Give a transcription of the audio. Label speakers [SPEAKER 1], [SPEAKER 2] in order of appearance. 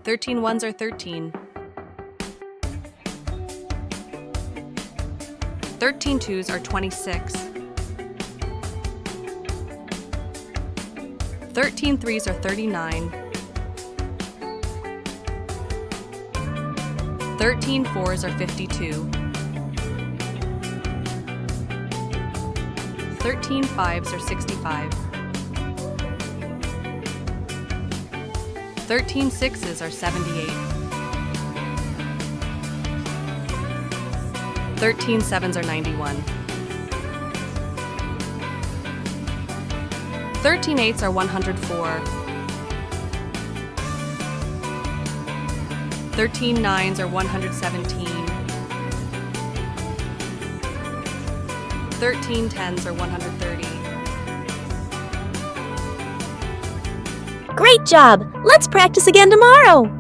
[SPEAKER 1] 13 ones are 13. 13 twos are 26. 13 threes are 39. 13 fours are 52. 13 fives are 65. 13 sixes are 78. 13 sevens are 91. 13 eights are 104. 13 nines are 117. 13 tens are 130.
[SPEAKER 2] Great job! Let's practice again tomorrow!